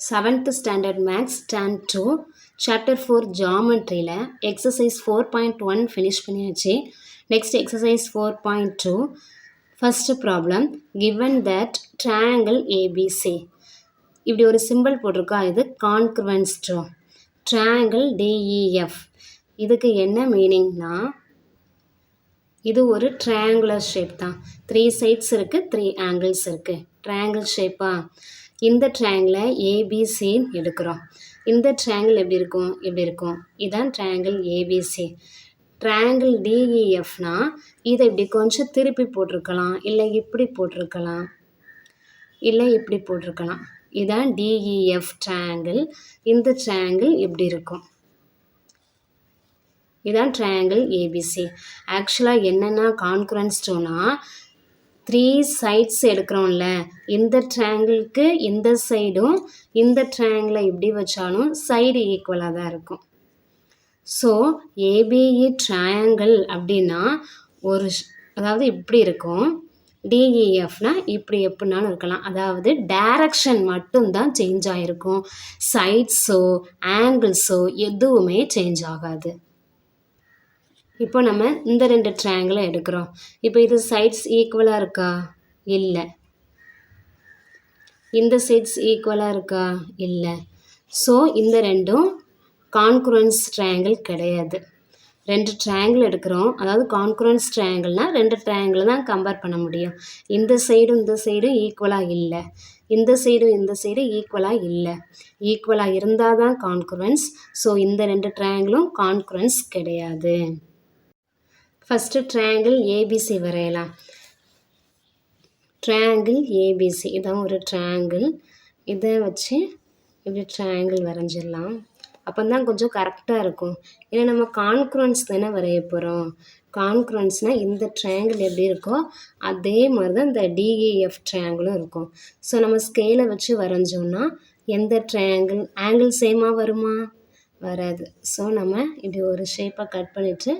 7th standard maths stand 2 chapter 4 geometryல exercise 4.1 finish பண்ணியாச்சு. next exercise 4.2 first problem given that triangle ABC இப்படி ஒரு symbol போட்டிருக்கா. இது congruence to triangle DEF. இதுக்கு என்ன மீனிங்னா இது ஒரு triangular shape தான். 3 sides இருக்கு, 3 angles இருக்கு. triangle shape-ஆ இந்த triangle ABC எடுக்கிறோம். இந்த triangle எப்படி இருக்கும்? இப்படி இருக்கும். இதான் triangle ABC. triangle DEFனா இதை இப்படி கொஞ்சம் திருப்பி போட்டிருக்கலாம், இல்லை இப்படி போட்டிருக்கலாம், இல்லை இப்படி போட்டிருக்கலாம். இதான் DEF triangle. இந்த triangle இப்படி இருக்கும். இதான் triangle ABC. ஆக்சுவலாக என்னென்னா கான்குரன்ஸ் டூனா 3 சைட்ஸ் எடுக்கிறோம்ல, இந்த ட்ரையாங்கிளுக்கு இந்த சைடும் இந்த ட்ரையாங்கிளை இப்படி வச்சாலும் சைடு ஈக்குவலாக தான் இருக்கும். ஸோ ஏபிஇ ட்ரையாங்கிள் அப்படின்னா அதாவது இப்படி இருக்கும். டிஇஎஃப்னா இப்படி எப்படினாலும் இருக்கலாம். அதாவது டைரக்ஷன் மட்டும்தான் சேஞ்ச் ஆகிருக்கும். சைட்ஸோ ஆங்கிள்ஸோ எதுவுமே சேஞ்ச் ஆகாது. இப்போ நம்ம இந்த 2 ட்ரையாங்கிளை எடுக்கிறோம். இப்போ இது சைட்ஸ் ஈக்குவலாக இருக்கா? இல்லை. இந்த சைட்ஸ் ஈக்குவலாக இருக்கா? இல்லை. ஸோ இந்த ரெண்டும் கான்குரன்ஸ் ட்ரையாங்கிள் கிடையாது. 2 ட்ரையாங்கிள் எடுக்கிறோம். அதாவது கான்குரன்ஸ் ட்ரையாங்கிள்னால் 2 ட்ரையாங்கிளை தான் கம்பேர் பண்ண முடியும். இந்த சைடும் இந்த சைடும் ஈக்குவலாக இல்லை, இந்த சைடும் இந்த சைடும் ஈக்குவலாக இல்லை. ஈக்குவலாக இருந்தால் தான் கான்குரன்ஸ். ஸோ இந்த 2 ட்ரையாங்கிளும் கான்குரன்ஸ் கிடையாது. ஃபஸ்ட்டு ட்ரையாங்கிள் ஏபிசி வரையலாம். ட்ரையாங்கிள் ஏபிசி இதான் ஒரு ட்ரையாங்கிள். இதை வச்சு இப்படி ட்ரையாங்கிள் வரைஞ்சிடலாம். அப்போ தான் கொஞ்சம் கரெக்டாக இருக்கும். ஏன்னா நம்ம கான்குரன்ஸ் தானே வரைய போகிறோம். கான்குரன்ஸ்னால் இந்த ட்ரையாங்கிள் எப்படி இருக்கோ அதே மாதிரி தான் இந்த டிஇஎஃப் ட்ரையாங்கிளும் இருக்கும். ஸோ நம்ம ஸ்கேலை வச்சு வரைஞ்சோம்னா எந்த ட்ரையாங்கிள் ஆங்கிள் சேமாக வருமா? வராது. ஸோ நம்ம இப்படி ஒரு ஷேப்பை கட் பண்ணிவிட்டு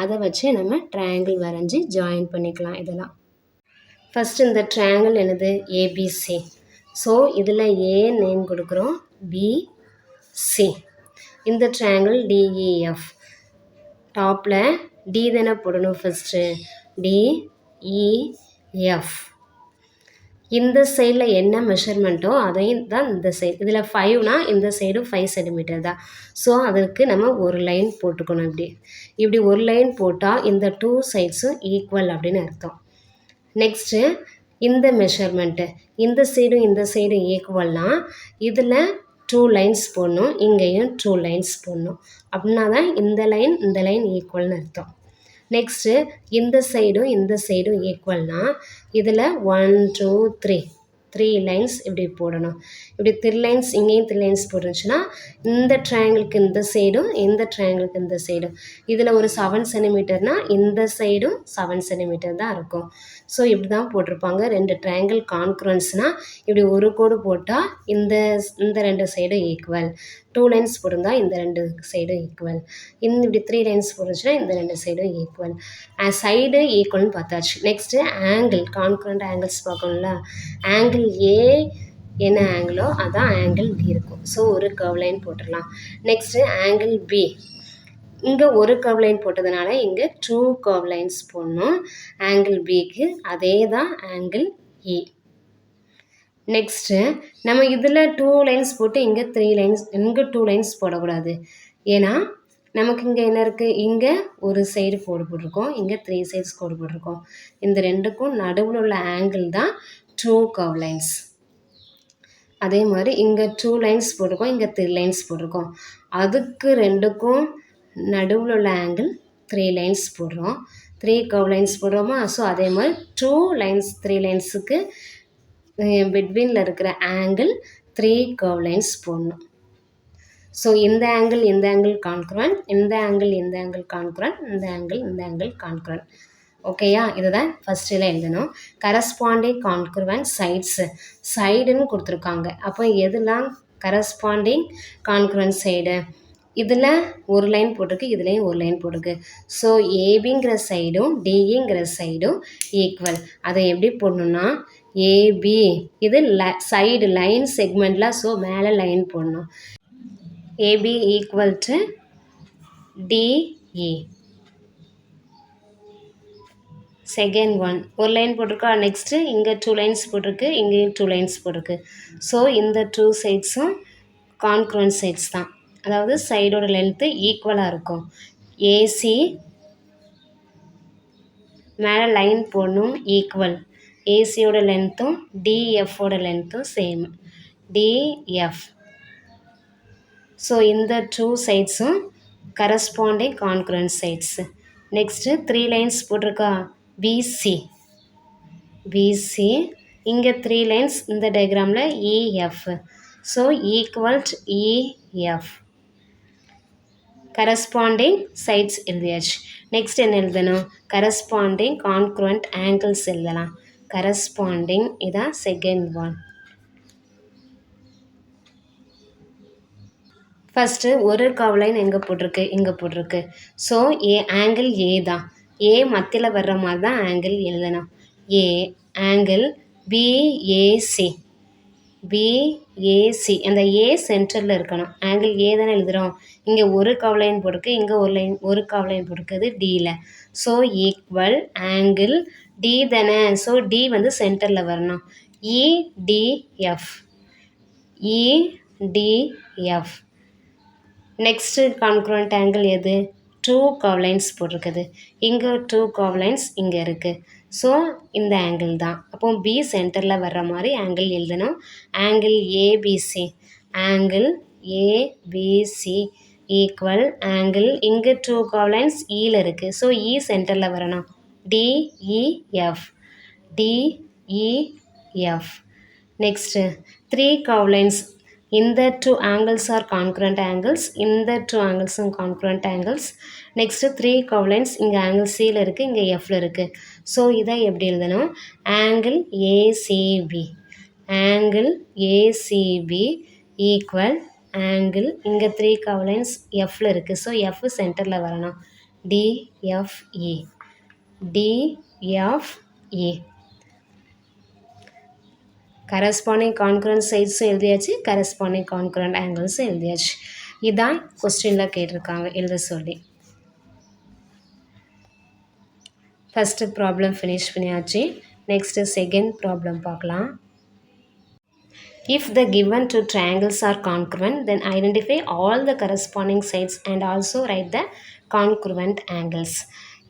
அதை வச்சு நம்ம ட்ரையாங்கிள் வரைஞ்சி ஜாயின் பண்ணிக்கலாம். இதெல்லாம் ஃபஸ்ட்டு இந்த ட்ரையாங்கிள் என்னது? ஏபிசி. ஸோ இதில் ஏ நேம் கொடுக்குறோம், பிசி. இந்த ட்ரையாங்கிள் டிஇஎஃப். டாப்பில் டி தானே போடணும் ஃபஸ்ட்டு. டிஇஎஃப். இந்த சைடில் என்ன மெஷர்மெண்ட்டோ அதையும் தான் இந்த சைடு. இதில் 5னா இந்த சைடும் 5 சென்டிமீட்டர் தான். ஸோ அதற்கு நம்ம ஒரு லைன் போட்டுக்கணும். இப்படி ஒரு லைன் போட்டால் இந்த 2 சைட்ஸும் ஈக்குவல் அப்படின்னு அர்த்தம். நெக்ஸ்ட்டு இந்த மெஷர்மெண்ட்டு இந்த சைடும் இந்த சைடும் ஈக்குவல்னால் இதில் 2 லைன்ஸ் போடணும், இங்கேயும் 2 லைன்ஸ் போடணும். அப்படின்னா தான் இந்த லைன் ஈக்குவல்னு அர்த்தம். நெக்ஸ்ட்டு இந்த சைடும் இந்த சைடும் ஈக்குவல்னால் இதில் 1 2 3 லைன்ஸ் இப்படி போடணும். இப்படி 3 லைன்ஸ் இங்கேயும் 3 லைன்ஸ் போட்டுருந்துச்சுன்னா இந்த ட்ரையாங்கிளுக்கு இந்த சைடும் இந்த ட்ரையாங்கிளுக்கு இந்த சைடும் இதில் ஒரு 7 சென்டிமீட்டர்னால் இந்த சைடும் 7 சென்டிமீட்டர் தான் இருக்கும். ஸோ இப்படி தான் போட்டிருப்பாங்க. 2 ட்ரையாங்கிள் கான்குரன்ஸ்னால் இப்படி ஒரு கோடு போட்டால் இந்த 2 சைடும் ஈக்குவல். 2 லைன்ஸ் போட்டிருந்தால் இந்த 2 சைடும் ஈக்குவல். இப்படி 3 லைன்ஸ் போட்டுச்சுன்னா இந்த 2 சைடும் ஈக்குவல். சைடு ஈக்குவல்னு பார்த்தாச்சு. நெக்ஸ்ட்டு ஆங்கிள், கான்குரண்ட் ஆங்கிள்ஸ் பார்க்கணும்ல. ஆங்கிள் ஏ என்ன ஆங்கிளோ அதான் ஆங்கிள் பி இருக்கும். ஸோ ஒரு கர்வ் லைன் போட்டுடலாம். Next angle B. இங்கே ஒரு கர்வ் லைன் போட்டதுனால இங்கே 2 கர்வ் லைன்ஸ் போடணும். ஆங்கிள் பிக்கு அதே தான் ஆங்கிள் இ. நெக்ஸ்ட்டு நம்ம இதில் 2 லைன்ஸ் போட்டு இங்கே 3 லைன்ஸ், இங்கே 2 லைன்ஸ் போடக்கூடாது. ஏன்னா நமக்கு இங்கே என்ன இருக்குது? இங்கே ஒரு சைடு கோடு போட்டிருக்கோம், இங்கே 3 சைட்ஸ் கோடு போட்டிருக்கோம். இந்த ரெண்டுக்கும் நடுவில் உள்ள ஆங்கிள் தான் 2 கர்வ் லைன்ஸ். அதே மாதிரி இங்கே 2 லைன்ஸ் போட்டிருக்கோம், இங்கே 3 லைன்ஸ் போட்டிருக்கோம். அதுக்கு ரெண்டுக்கும் நடுவில் உள்ள ஆங்கிள் 3 லைன்ஸ் போடுறோம். 3 கர்வ் லைன்ஸ் போடுறோமா? ஸோ அதே மாதிரி 2 லைன்ஸ் 3 லைன்ஸுக்கு பிட்வீனில் இருக்கிற ஆங்கிள் 3 கர்வ் லைன்ஸ் போடணும். ஸோ இந்த ஆங்கிள் கான்குரண்ட், இந்த ஆங்கிள் கான்குரண்ட், இந்த ஆங்கிள் கான்குரண்ட். ஓகேயா? இதுதான் ஃபஸ்ட்டில் எழுதணும். கரஸ்பாண்டிங் கான்குரண்ட் சைடுன்னு கொடுத்துருக்காங்க. அப்போ எதெல்லாம் கரஸ்பாண்டிங் கான்குரண்ட் சைடு? இதில் ஒரு லைன் போட்டிருக்கு, இதுலேயும் ஒரு லைன் போட்டிருக்கு. ஸோ ஏபிங்கிற சைடும் டிஇங்கிற சைடும் ஈக்குவல். அதை எப்படி போடணுன்னா ஏபி இது சைடு லைன் செக்மெண்ட்டில், ஸோ மேலே லைன் போடணும். AB equal to DE. Second one ஒரு லைன் போட்டிருக்கா, நெக்ஸ்ட்டு இங்கே 2 லைன்ஸ் போட்டிருக்கு, இங்கேயும் 2 லைன்ஸ் போட்டிருக்கு. ஸோ இந்த 2 சைட்ஸும் கான்க்ருவன்ட் சைட்ஸ் தான், அதாவது சைடோட லென்த்து ஈக்குவலாக இருக்கும். ஏசி மேலே லைன் போடணும் ஈக்குவல், ஏசியோட லென்த்தும் டிஎஃபோட லென்த்தும் சேம், டிஎஃப். ஸோ இந்த 2 சைட்ஸும் corresponding congruent sides. Next 3 lines போட்டிருக்கா, பிசி, பிசி இங்கே 3 லைன்ஸ் இந்த டயக்ராமில் EF. So equal to EF, corresponding sides எழுதியாச்சு. நெக்ஸ்ட் என்ன எழுதணும், கரஸ்பாண்டிங் கான்க்ருவன்ட் ஆங்கிள்ஸ் எழுதலாம். கரஸ்பாண்டிங் இதான் செகண்ட் ஒன். ஃபஸ்ட்டு ஒரு கர்வ் லைன் எங்கே போட்டிருக்கு, இங்கே போட்டிருக்கு. ஸோ ஆங்கிள் ஏ தான், ஏ மத்தியில் வர்ற மாதிரி தான் ஆங்கிள் எழுதணும். ஏ ஆங்கிள் பிஏசி, பிஏசி அந்த ஏ சென்டரில் இருக்கணும். ஆங்கிள் ஏ தானே எழுதுகிறோம், இங்கே ஒரு கர்வ் லைன் போட்டிருக்கு, இங்கே ஒரு கர்வ் லைன் போட்டிருக்குது டியில். ஸோ ஈக்குவல் ஆங்கிள் டி தானே, ஸோ டி வந்து சென்டரில் வரணும். ETF, ETF. Next congruent angle எது, 2 கர்வ் லைன்ஸ் போட்டிருக்குது, இங்கே 2 கர்வ் லைன்ஸ் இங்கே இருக்குது. ஸோ இந்த ஆங்கிள் தான், அப்போ பி சென்டரில் வர்ற மாதிரி ஆங்கிள் எழுதணும். Angle ABC, angle ABC equal angle இங்கே 2 கர்வ் லைன்ஸ் ஈயில் இருக்குது, ஸோ இ சென்டரில் வரணும். DEF, DEF. Next 3 curve lines, இந்த 2 angles are congruent angles, இந்த 2 angles are congruent angles. Next 3 curve lines, இங்கே ஆங்கிள் சியில் இருக்குது, இங்கே எஃப்பில் இருக்குது. ஸோ இதை எப்படி எழுதணும், angle ACP, angle ACB equal angle இங்கே 3 கர்வ் லைன்ஸ் எஃப்பில் இருக்குது, ஸோ எஃப் சென்டரில் வரணும். DFE, DFE. கரஸ்பாண்டிங் கான்க்ருவன்ட் சைட்ஸும் எழுதியாச்சு, கரஸ்பாண்டிங் கான்க்ருவன்ட் ஆங்கிள்ஸும் எழுதியாச்சு. இதுதான் கொஸ்டினில் கேட்டிருக்காங்க எழுத சொல்லி. ஃபஸ்ட்டு ப்ராப்ளம் ஃபினிஷ் பண்ணியாச்சு. நெக்ஸ்ட்டு செகண்ட் ப்ராப்ளம் பார்க்கலாம். If the given two triangles are congruent, then identify all the corresponding sides and also write the congruent angles.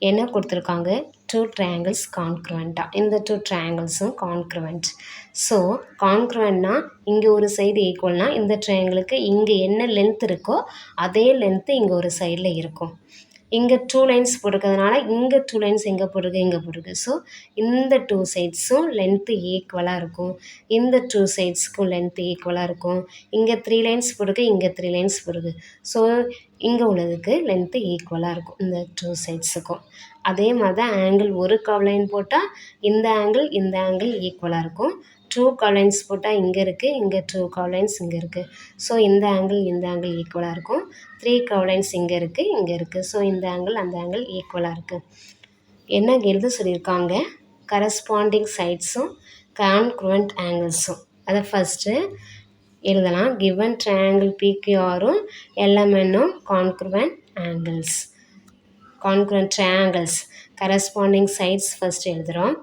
என்ன கொடுத்துருக்காங்க, 2 triangles congruentா, இந்த 2 trianglesும் congruent. ஸோ கான்க்ருவெண்ட்னா இங்கே ஒரு சைடு ஈக்குவல்னா இந்த ட்ரையாங்கிளுக்கு இங்கே என்ன லென்த் இருக்கோ அதே லென்த்து இங்கே ஒரு சைடில் இருக்கும். இங்கே 2 லைன்ஸ் போட்டிருக்கிறதுனால இங்கே 2 லைன்ஸ் எங்கே போட்டிருக்கு, இங்கே போட்டிருக்கு. ஸோ இந்த 2 சைட்ஸும் லென்த்து ஈக்குவலாக இருக்கும், இந்த 2 சைட்ஸ்க்கும் லென்த்து ஈக்குவலாக இருக்கும். இங்கே 3 லைன்ஸ் போட்டிருக்கு, இங்கே 3 லைன்ஸ் போட்டிருக்கு. ஸோ இங்கே உள்ளதுக்கு லென்த்து ஈக்குவலாக இருக்கும் இந்த 2 சைட்ஸுக்கும். அதே மாதிரி தான் ஆங்கிள் ஒரு கர்வ் லைன் போட்டால் இந்த ஆங்கிள் ஈக்குவலாக இருக்கும். 2 கர்வ் லைன்ஸ் போட்டால் இங்கே இருக்குது, இங்கே 2 கர்வ் லைன்ஸ் இங்கே இருக்குது. ஸோ இந்த ஆங்கிள் ஈக்குவலாக இருக்கும். 3 கர்வ் லைன்ஸ் இங்கே இருக்குது. ஸோ இந்த அந்த ஆங்கிள் ஈக்குவலாக இருக்குது. என்ன எழுத சொல்லியிருக்காங்க, கரஸ்பாண்டிங் சைட்ஸும் கான்க்ருவெண்ட் ஆங்கிள்ஸும். அதை ஃபஸ்ட்டு எழுதலாம். கிவன் ட்ரையாங்கிள் பிக்யூஆரும் எல்எம்என்னும் congruent angles. Congruent triangles corresponding sides first எழுதுகிறோம்.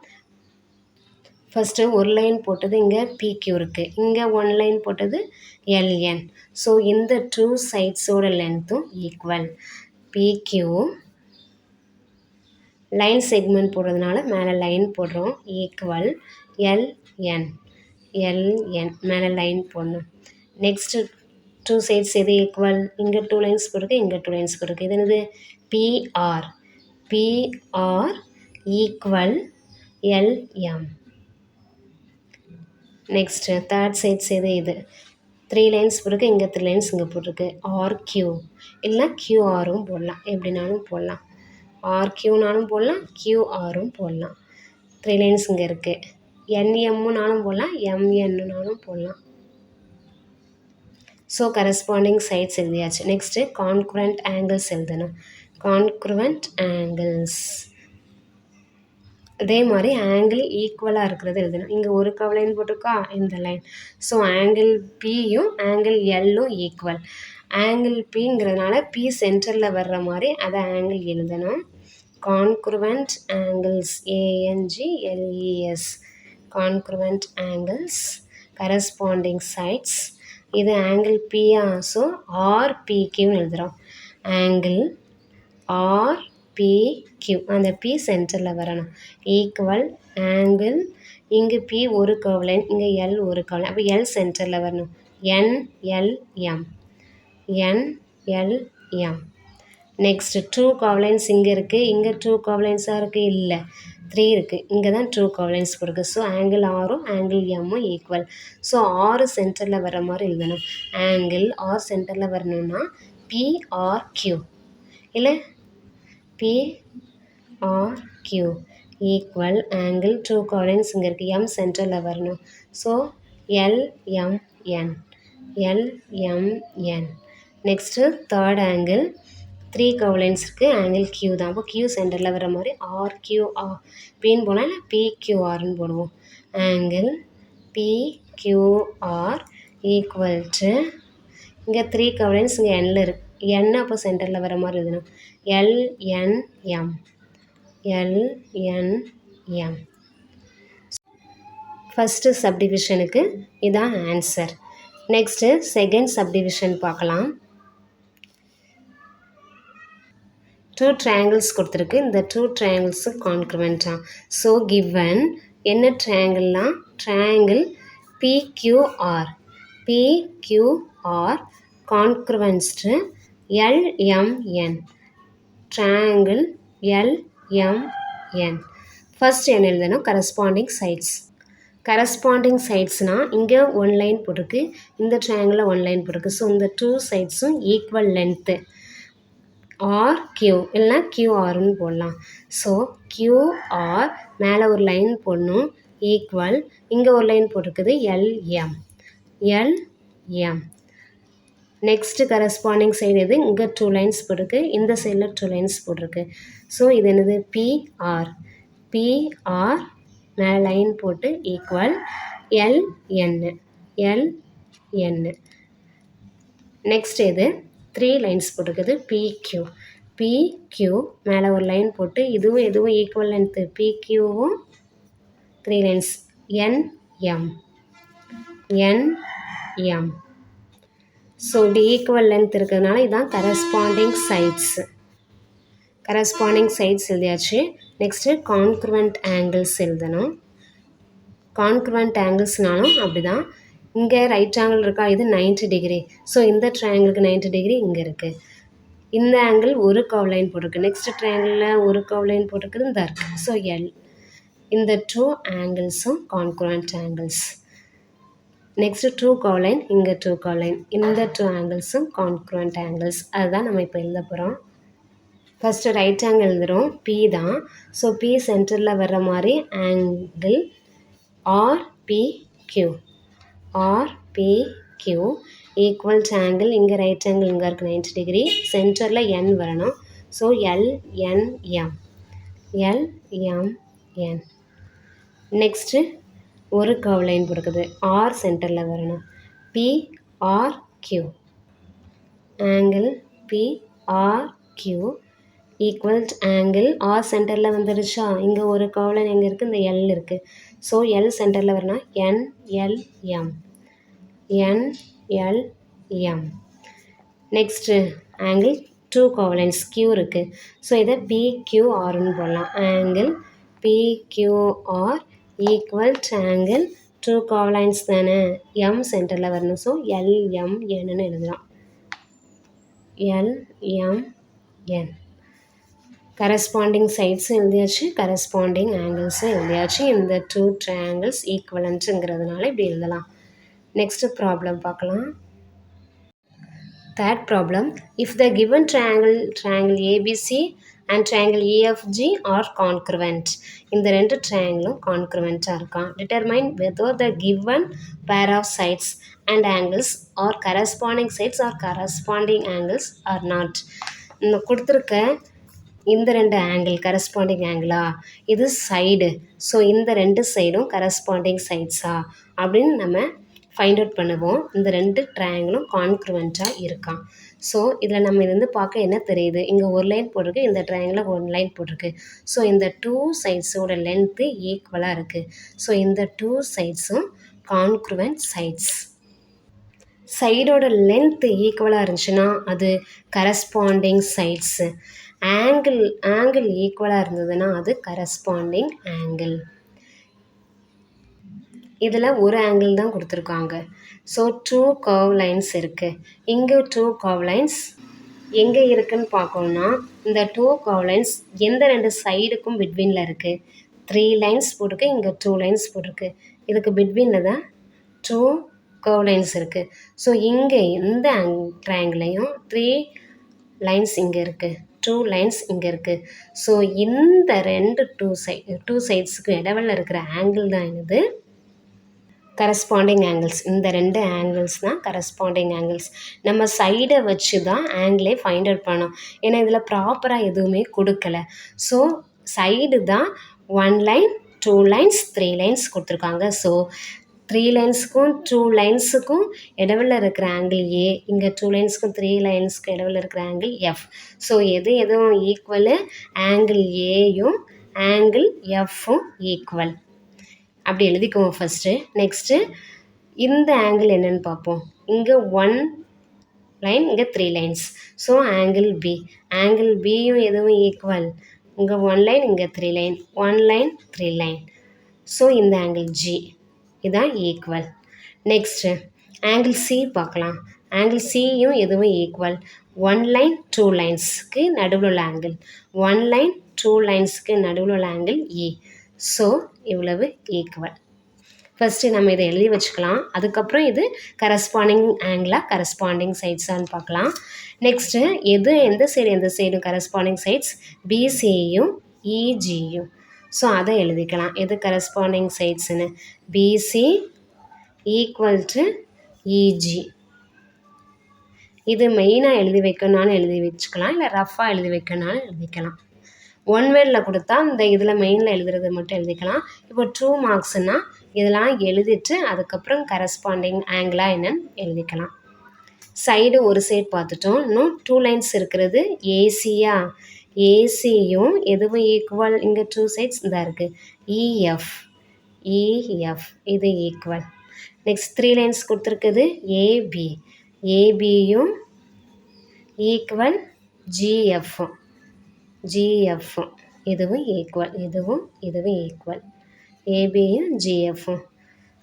ஃபஸ்ட்டு ஒரு லைன் போட்டது இங்கே பிக்யூ இருக்குது, இங்கே 1 லைன் போட்டது எல்என். ஸோ இந்த 2 சைட்ஸோட லென்த்தும் ஈக்குவல். பிக்யூ லைன் செக்மெண்ட் போடுறதுனால மேலே லைன் போடுறோம், ஈக்குவல் எல்என், மேலே லைன் போடணும். நெக்ஸ்ட்டு 2 சைட்ஸ் எது ஈக்குவல், இங்கே 2 லைன்ஸ் போட்டிருக்கு, இங்கே 2 லைன்ஸ் போட்டிருக்கு. இது என்னது, PR equal LM. Next third sides இது 3 லைன்ஸ் போட்டிருக்கு, இங்கே 3 லைன்ஸ் இங்கே போட்டிருக்கு. ஆர்கியூ இல்லைனா கியூஆரும் போடலாம், எப்படினாலும் போடலாம். ஆர்கியூனாலும் போடலாம், கியூஆரும் போடலாம். 3 லைன்ஸ் இங்கே இருக்குது. என்எம்முனாலும் போடலாம், எம்என்னுனாலும் போடலாம். ஸோ கரஸ்பாண்டிங் சைட்ஸ் எழுதியாச்சு. நெக்ஸ்ட்டு கான்க்ருவெண்ட் ஆங்கிள்ஸ் எழுதணும். கான்க்ருவெண்ட் ஆங்கிள்ஸ் அதே மாதிரி ஆங்கிள் ஈக்குவலாக இருக்கிறது எழுதணும். இங்கே ஒரு கர்வ் லைன் போட்டிருக்கா, இந்த லைன். ஸோ ஆங்கிள் பியும் ஆங்கிள் எல்லும் ஈக்குவல். ஆங்கிள் பிங்கிறதுனால பி சென்டரில் வர்ற மாதிரி அதை ஆங்கிள் எழுதணும். Congruent angles, ANGLES, congruent angles, corresponding sides. இது ஆங்கிள் பியா, ஸோ ஆர்பிக்யூன்னு எழுதுகிறோம். ஆங்கிள் ஆர்பிக்யூ, அந்த பி சென்டரில் வரணும். ஈக்குவல் ஆங்கிள், இங்கே பி ஒரு கர்வ் லைன், இங்கே எல் ஒரு கர்வ் லைன், அப்போ எல் சென்டரில் வரணும். NLM, NLM. Next 2 curve lines இங்கே இருக்குது, இங்கே 2 கர்வ் லைன்ஸாக இருக்குது, இல்லை 3 இருக்குது, இங்கே தான் 2 கர்வ் லைன்ஸ் இருக்குது. ஸோ ஆங்கிள் ஆரும் ஆங்கிள் எம்மும் ஈக்குவல். ஸோ ஆறு சென்டரில் வர மாதிரி எழுதணும். ஆங்கிள் ஆர் சென்டரில் வரணும்னா PRQ, இல்லை PRQ equal angle 2 curve lines இங்கே இருக்குது, எம் சென்டரில் வரணும். So LMN, LMN. Next third angle 3 curve lines இருக்குது, ஆங்கிள் Q தான். அப்போ Q சென்டரில் வர மாதிரி RQR, பின்னு போனால் இல்லை PQRன்னு போடுவோம். ஆங்கிள் PQR ஈக்குவல் டு, இங்கே 3 கர்வ் லைன்ஸ் இங்கே எண்ணில் இருக்குது, என் அப்போ சென்டரில் வர மாதிரி எழுதணும். LNM, LNM. ஃபஸ்ட்டு சப்டிவிஷனுக்கு இதான் ஆன்சர். நெக்ஸ்ட்டு செகண்ட் சப்டிவிஷன் பார்க்கலாம். 2 triangles கொடுத்துருக்கு, இந்த 2 triangles கான்க்ருவெண்ட்டாக. ஸோ கிவன் என்ன ட்ரையாங்கிள்லாம், triangle PQR, PQR congruence to LMN, triangle LMN. First என்ன எழுதணும், கரஸ்பாண்டிங் சைட்ஸ். கரஸ்பாண்டிங் சைட்ஸ்னால் இங்கே 1 லைன் போட்டிருக்கு, இந்த ட்ரையாங்கிளில் 1 லைன் போட்டிருக்கு. ஸோ இந்த 2 சைட்ஸும் ஈக்குவல் லென்த்து. RQ இல்லைனா QRன்னு போடலாம். ஸோ QR மேலே ஒரு லைன் போடணும், ஈக்குவல், இங்கே ஒரு லைன் போட்டிருக்குது, LM, LM. Next corresponding side எது, இங்கே 2 லைன்ஸ் போட்டிருக்கு, இந்த சைடில் 2 லைன்ஸ் போட்டிருக்கு. ஸோ இது என்னது, PR, PR மேலே லைன் போட்டு ஈக்குவல் LN, LN. நெக்ஸ்ட் இது 3 லைன்ஸ் போட்டிருக்குது, PQ, PQ மேலே ஒரு லைன் போட்டு இதுவும் எதுவும் ஈக்குவல் லென்த்து, PQவும் 3 லைன்ஸ், NM, NM. ஸோ இப்படி ஈக்குவல் லென்த் இருக்கிறதுனால இதுதான் கரஸ்பாண்டிங் சைட்ஸ். கரஸ்பாண்டிங் சைட்ஸ் எழுதியாச்சு. நெக்ஸ்ட்டு கான்க்ருவெண்ட் ஆங்கிள்ஸ் எழுதணும். கான்க்ருவெண்ட் ஆங்கிள்ஸ்னாலும் அப்படி தான், இங்கே ரைட் ஆங்கிள் இருக்கா, இது 90 டிகிரி. ஸோ இந்த ட்ரையாங்கிளுக்கு 90 டிகிரி இங்கே இருக்குது. இந்த ஆங்கிள் ஒரு கர்வ் லைன் போட்டிருக்கு, நெக்ஸ்ட் ட்ரையாங்கிளில் ஒரு கர்வ் லைன் போட்டிருக்குது, இந்த இருக்குது. So L. இந்த 2 ஆங்கிள்ஸும் கான்க்ருவெண்ட் ஆங்கிள்ஸ். நெக்ஸ்ட்டு 2 கர்வ் லைன், இங்கே 2 கர்வ் லைன், இந்த 2 ஆங்கிள்ஸும் கான்க்ருவெண்ட் ஆங்கிள்ஸ். அதுதான் நம்ம இப்போ எழுத போகிறோம். ஃபஸ்ட்டு ரைட் ஆங்கிள் எழுதுகிறோம், P தான். ஸோ P சென்டரில் வர்ற மாதிரி angle RPQ, RPQ equal to angle, இங்கே ரைட் ஆங்கிள் இங்கே இருக்குது 90 டிகிரி, சென்டரில் N வரணும். So LNM, LMN. நெக்ஸ்ட்டு ஒரு கர்வ் லைன் கொடுக்குது, R சென்டரில் வரணும், PRQ, angle PRQ equal to angle R சென்டரில் வந்துடுச்சா, இங்கே ஒரு கர்வ் லைன் எங்கே இருக்குது, இந்த L இருக்குது. ஸோ L சென்டரில் வரணும், NLM, NLM. Next angle 2 curve lines, Q இருக்குது. ஸோ இதை PQRன்னு போடலாம். Angle PQR equal to angle 2 curve lines தானே, M சென்டரில் வரணும். ஸோ LMNன்னு எழுதலாம், LMN. கரஸ்பாண்டிங் சைட்ஸும் எழுதியாச்சு, கரஸ்பாண்டிங் ஆங்கிள்ஸும் எழுதியாச்சு. இந்த 2 ட்ரையாங்கிள்ஸ் ஈக்குவலன்ட்டுங்கிறதுனால இப்படி எழுதலாம். நெக்ஸ்ட்டு ப்ராப்ளம் பார்க்கலாம். Third problem, if the given triangle ABC and triangle EFG are congruent. இந்த 2 ட்ரையாங்கிளும் கான்க்ருவெண்ட்டாக இருக்கான். Determine whether the given pair of sides and angles are corresponding sides or corresponding angles or not. இந்த கொடுத்துருக்க இந்த 2 angle corresponding ஆங்கிளா, இது side. So இந்த 2 சைடும் corresponding சைட்ஸா அப்படின்னு நம்ம ஃபைண்ட் அவுட் பண்ணுவோம். இந்த 2 ட்ரையாங்கிளும் கான்க்ருவெண்ட்டாக இருக்கான். ஸோ இதில் நம்ம இது வந்து பார்க்க என்ன தெரியுது, இங்கே ஒரு லைன் போட்டிருக்கு, இந்த ட்ரையாங்கிளில் ஒரு லைன் போட்டிருக்கு. ஸோ இந்த 2 சைட்ஸோட லென்த்து ஈக்குவலாக இருக்குது. ஸோ இந்த 2 சைட்ஸும் கான்க்ருவெண்ட் சைட்ஸ். சைடோட லென்த் ஈக்குவலாக இருந்துச்சுன்னா அது கரஸ்பாண்டிங் சைட்ஸு. ஆங்கிள் ஈக்குவலாக இருந்ததுன்னா அது கரஸ்பாண்டிங் ஆங்கிள். இதில் ஒரு ஆங்கிள் தான் கொடுத்துருக்காங்க. ஸோ 2 கர்வ் லைன்ஸ் இருக்குது. இங்கே 2 கர்வ் லைன்ஸ் எங்கே இருக்குதுன்னு பார்க்கணுன்னா இந்த 2 கர்வ் லைன்ஸ் எந்த 2 சைடுக்கும் பிட்வீனில் இருக்குது. 3 லைன்ஸ் போட்டிருக்கு, இங்கே 2 லைன்ஸ் போட்டிருக்கு. இதுக்கு பிட்வீனில் தான் 2 கர்வ் லைன்ஸ் இருக்குது. ஸோ இங்கே இந்த ட்ரையாங்கிளையும் 3 லைன்ஸ் இங்கே இருக்குது, 2 லைன்ஸ் இங்கே இருக்குது. ஸோ இந்த 2 சைட்ஸுக்கு இடைவெளியில் இருக்கிற ஆங்கிள் தான் இது கரஸ்பாண்டிங் ஆங்கிள்ஸ். இந்த 2 ஆங்கிள்ஸ் தான் கரஸ்பாண்டிங் ஆங்கிள்ஸ். நம்ம சைடை வச்சு தான் ஆங்கிளே ஃபைண்ட் அவுட் பண்ணோம். ஏன்னா இதில் ப்ராப்பராக எதுவுமே கொடுக்கல. ஸோ சைடு தான் 1 லைன் 2 லைன்ஸ் 3 லைன்ஸ் கொடுத்துருக்காங்க. ஸோ 3 லைன்ஸுக்கும் 2 லைன்ஸுக்கும் இடைவெளியில் இருக்கிற ஆங்கிள் ஏ, இங்கே 2 லைன்ஸுக்கும் 3 லைன்ஸுக்கும் இடைவெளியில் இருக்கிற ஆங்கிள் எஃப். ஸோ எதுவும் ஈக்குவலு, ஆங்கிள் ஏயும் ஆங்கிள் எஃப்பும் ஈக்குவல். அப்படி எழுதிக்குவோம் ஃபஸ்ட்டு. நெக்ஸ்ட்டு இந்த ஆங்கிள் என்னென்னு பார்ப்போம். இங்கே 1 லைன், இங்கே 3 lines. So angle B. Angle பியும் எதுவும் ஈக்குவல். இங்கே 1 லைன், இங்கே 3 லைன், 1 லைன் 3 லைன். ஸோ இந்த ஆங்கிள் ஜி இதான் ஈக்குவல். நெக்ஸ்ட்டு ஆங்கிள் சி பார்க்கலாம். ஆங்கிள் சியும் எதுவும் ஈக்குவல். 1 லைன் 2 லைன்ஸ்க்கு நடுவில் உள்ள ஆங்கிள், 1 லைன் 2 லைன்ஸ்க்கு நடுவில் உள்ள ஆங்கிள் இ. ஸோ இவ்வளவு ஈக்குவல். ஃபஸ்ட்டு நம்ம இதை எழுதி வச்சுக்கலாம். அதுக்கப்புறம் இது கரஸ்பாண்டிங் ஆங்கிளாக கரஸ்பாண்டிங் சைட்ஸான்னு பார்க்கலாம். நெக்ஸ்ட்டு எந்த சைடும் கரஸ்பாண்டிங் சைட்ஸ் பிசியும் இஜியும். ஸோ அதை எழுதிக்கலாம். எது கரஸ்பாண்டிங் சைட்ஸுன்னு. BC equal to EG. இது மெயினாக எழுதி வைக்கணும்னாலும் எழுதி வச்சுக்கலாம், இல்லை ரஃபாக எழுதி வைக்கணும்னாலும் எழுதிக்கலாம். 1 வேர்டில் கொடுத்தா இந்த இதில் மெயினில் எழுதுறது மட்டும் எழுதிக்கலாம். இப்போ 2 மார்க்ஸ்னால் இதெல்லாம் எழுதிட்டு அதுக்கப்புறம் கரஸ்பாண்டிங் ஆங்கிளாக என்னன்னு எழுதிக்கலாம். சைடு ஒரு சைடு பார்த்துட்டோம். இன்னும் 2 லைன்ஸ் இருக்கிறது ஏசியா. ஏசியும் எதுவும் ஈக்குவல். இங்கே 2 சைட்ஸ் இதாக இருக்குது. இஎஃப் இது ஈக்குவல். நெக்ஸ்ட் 3 லைன்ஸ் கொடுத்துருக்குது ஏபி. ஏபியும் ஈக்குவல் ஜிஎஃப்பும் இதுவும் ஈக்குவல். இதுவும் ஈக்குவல். ஏபியும் ஜிஎஃப்பும்.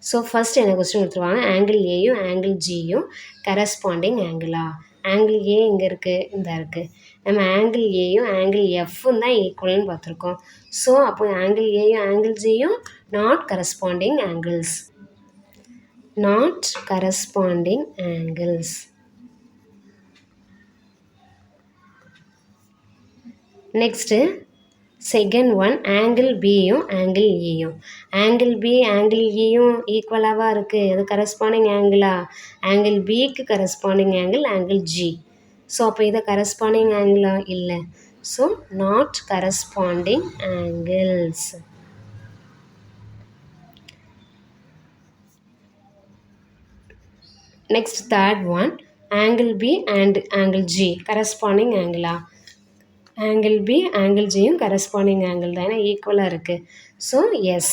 ஸோ ஃபஸ்ட் என்ன கொஸ்டின் கொடுத்துருவாங்க, ஆங்கிள் ஏயும் ஆங்கிள் ஜியும் கரஸ்பாண்டிங் ஆங்கிளா. ஆங்கிள் ஏ இங்கே இருக்குது, இந்த இருக்குது. நம்ம ஆங்கிள் ஏயும் ஆங்கிள் எஃப்பும் தான் ஈக்குவல்னு பார்த்துருக்கோம். ஸோ அப்போ ஆங்கிள் ஏயும் ஆங்கிள் ஜியும் not corresponding angles. Next second one angle பியும் ஆங்கிள் இயும். ஆங்கிள் பி ஆங்கிள் இயும் ஈக்குவலாக இருக்குது. அது கரஸ்பாண்டிங் ஆங்கிளா. ஆங்கிள் பிக்கு கரஸ்பாண்டிங் ஆங்கிள் ஜி. ஸோ அப்போ இதை கரஸ்பாண்டிங் ஆங்கிளா இல்லை. So not corresponding angles. Next third one angle B and angle G corresponding ஆங்கிளா. ஆங்கிள் பி ஆங்கிள் ஜியும் கரஸ்பாண்டிங் ஆங்கிள் தான், ஏன்னா ஈக்குவலாக இருக்குது. So yes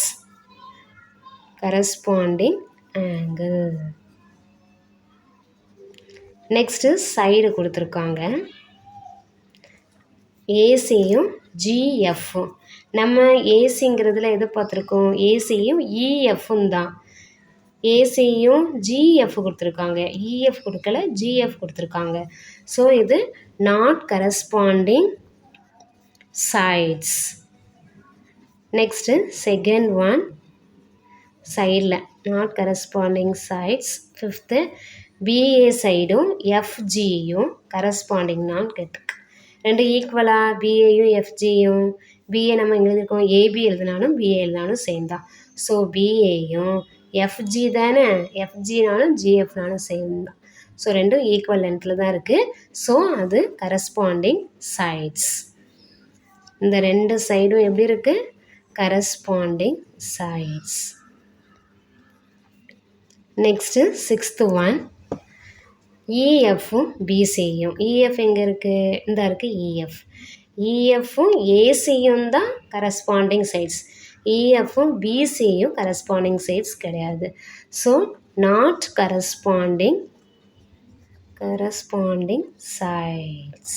corresponding angle. Next side கொடுத்துருக்காங்க ஏசியும் ஜிஎஃப்பும். நம்ம ஏசிங்கிறதுல எது பார்த்துருக்கோம், ஏசியும் இஎஃப்பும் தான். ஏசியும் ஜிஎஃப் கொடுத்துருக்காங்க, இஎஃப் கொடுக்கல, ஜிஎஃப் கொடுத்துருக்காங்க. ஸோ இது not corresponding sides. Next second one சைடில் not corresponding sides. Fifth BA சைடும் FGயும் corresponding நான் கேட்டுருக்கு. ரெண்டு ஈக்குவலாக BAயும் FGயும். BA நம்ம எங்கே எழுதிருக்கோம், AB எழுதினாலும் BA எழுதினாலும் சேம் தான். ஸோ BAயும் FG தானே, FGனாலும் GFனாலும் சேம் தான். ஸோ ரெண்டும் ஈக்குவல் லென்த்தில் தான் இருக்குது. ஸோ அது கரஸ்பாண்டிங் சைட்ஸ். இந்த ரெண்டு சைடும் எப்படி இருக்குது? Corresponding sides. Next 6th one, இஎஃப்பும் பிசியும். இஎஃப் எங்கே இருக்குது? இந்த இருக்குது இஎஃப். இஎஃப்பும் ஏசியும் தான் கரஸ்பாண்டிங் சைட்ஸ். இஎஃப்பும் பிசியும் கரஸ்பாண்டிங் சைட்ஸ் கிடையாது. So not corresponding sides.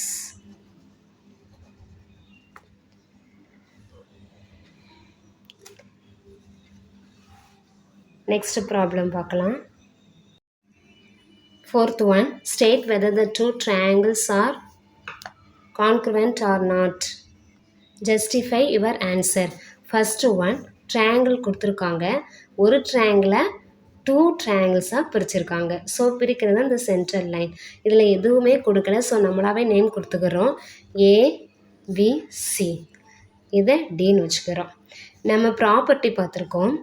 Next problem பார்க்கலாம். 4th one, state whether the two triangles are congruent or not. Justify your answer. First one, triangle கொடுத்துருக்காங்க. ஒரு triangle 2 triangles-ஆக பிரிச்சிருக்காங்க. ஸோ பிரிக்கிறது தான் இந்த சென்ட்ரல் லைன். இதில் எதுவுமே கொடுக்கல. ஸோ நம்மளாவே நேம் கொடுத்துக்கிறோம். ஏபிசி, இதை டின்னு வச்சுக்கிறோம். நம்ம ப்ராப்பர்ட்டி பார்த்துருக்கோம்,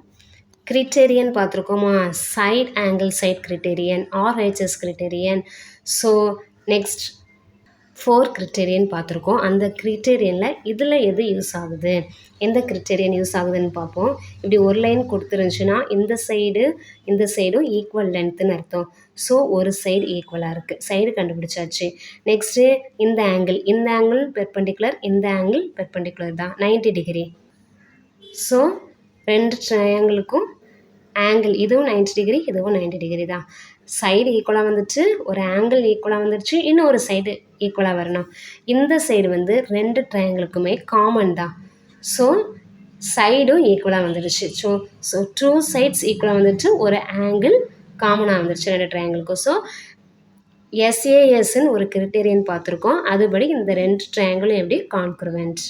கிரிட்டேரியன் பார்த்துருக்கோமா, side angle side criterion, RHS criterion. So next 4 criterion பார்த்துருக்கோம். அந்த கிரிட்டேரியனில் இதில் எது யூஸ் ஆகுது, எந்த கிரிட்டேரியன் யூஸ் ஆகுதுன்னு பார்ப்போம். இப்படி ஒரு லைன் கொடுத்துருந்துச்சுன்னா இந்த சைடும் ஈக்குவல் லென்த்துன்னு அர்த்தம். ஸோ ஒரு சைடு ஈக்குவலாக இருக்குது, சைடு கண்டுபிடிச்சாச்சு. நெக்ஸ்ட்டு இந்த ஆங்கிள் பெர்பெண்டிகுலர், இந்த ஆங்கிள் பெர்பெண்டிகுலர் தான், 90 டிகிரி. ஸோ ரெண்டு ட்ரையாங்கிளுக்கும் ஆங்கிள் இதுவும் 90 டிகிரி, இதுவும் 90 டிகிரி தான். சைடு ஈக்குவலாக வந்துச்சு, ஒரு ஆங்கிள் ஈக்குவலாக வந்துடுச்சு, இன்னொரு சைடு ஈக்குவலாக வரணும். இந்த சைடு வந்து ரெண்டு ட்ரையாங்கிளுக்குமே காமன் தான். ஸோ சைடும் ஈக்குவலாக வந்துடுச்சு. ஸோ 2 சைட்ஸ் ஈக்குவலாக வந்துடுச்சு, ஒரு ஆங்கிள் காமனாக வந்துடுச்சு ரெண்டு ட்ரையாங்கிளுக்கும். ஸோ எஸ்ஏஎஸ்ன்னு ஒரு கிரிட்டேரியன் பார்த்துருக்கோம். அதுபடி இந்த ரெண்டு ட்ரையாங்கிளும் எப்படி congruent.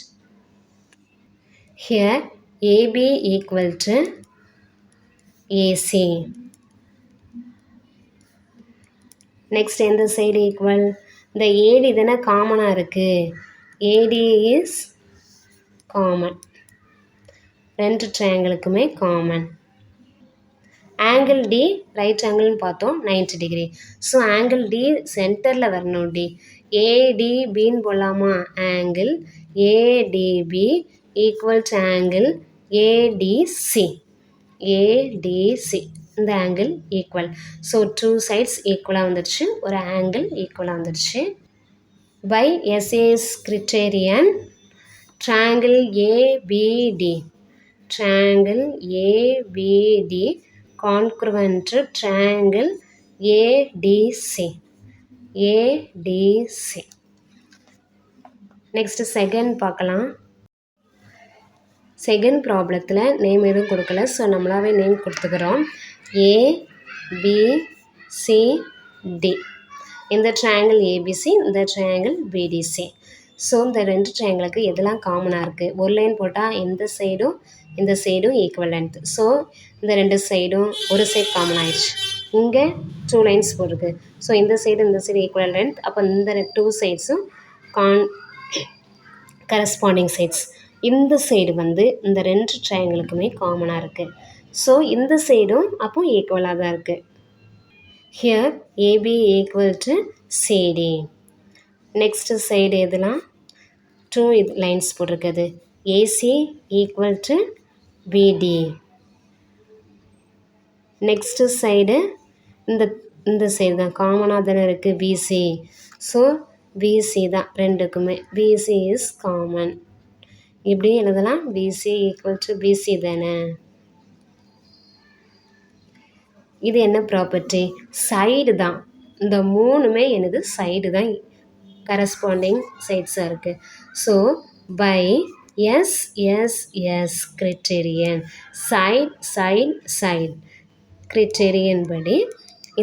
Here AB equal to AC. Next எந்த சைடு ஈக்குவல்? இந்த ஏடி தானே காமனாக இருக்குது, ஏடி இஸ் காமன், ரெண்டு ட்ரையாங்கிளுக்குமே காமன். ஆங்கிள் டி ரைட் ஆங்கிள்னு பார்த்தோம் 90 டிகிரி. ஸோ ஆங்கிள் டி சென்டரில் வரணும். டி ஏடிபின்னு போடலாமா? Angle ADB equal to angle ADC. ADC இந்த ஆங்கிள் ஈக்குவல். ஸோ 2 சைட்ஸ் ஈக்குவலாக வந்துடுச்சு, ஒரு ஆங்கிள் ஈக்குவலாக வந்துடுச்சு. By SAS criterion triangle ABD, triangle ABD congruent triangle ADC. ADC. Next second பார்க்கலாம். செகண்ட் ப்ராப்ளத்தில் நேம் எதுவும் கொடுக்கல. ஸோ நம்மளாவே நேம் கொடுத்துக்கிறோம். ஏபிசிடி. இந்த ட்ரையாங்கிள் ஏபிசி, இந்த ட்ரையாங்கிள் பிடிசி. ஸோ இந்த ரெண்டு ட்ரையாங்கிளுக்கு எதெல்லாம் காமனாக இருக்குது? ஒரு லைன் போட்டால் இந்த சைடும் ஈக்குவல் லென்த். ஸோ இந்த ரெண்டு சைடும் ஒரு சைடு காமன் ஆயிடுச்சு. இங்கே 2 லைன்ஸ் போட்டிருக்கு. ஸோ இந்த சைடு ஈக்குவல் லென்த். அப்போ இந்த 2 சைட்ஸும் கரஸ்பாண்டிங் சைட்ஸ். இந்த சைடு வந்து இந்த ரெண்டு ட்ரையாங்கிளுக்குமே காமனாக இருக்குது. ஸோ இந்த சைடும் அப்போ ஈக்குவலாக தான் இருக்குது. Here AB equal to CD. Next side எதுலாம் 2 லைன்ஸ் போட்டிருக்குது. AC equal to BD. Next side இந்த சைடு தான் காமனாக தானே இருக்குது, பிசி. ஸோ பிசி தான் ரெண்டுக்குமே, பிசி இஸ் காமன். இப்படி எழுதலாம், பிசி ஈக்குவல் டு பிசி தானே. இது என்ன ப்ராப்பர்ட்டி? சைடு தான். இந்த மூணுமே எனது சைடு தான் கரஸ்பாண்டிங் சைட்ஸாக இருக்குது. So by SSS criterion side criterion படி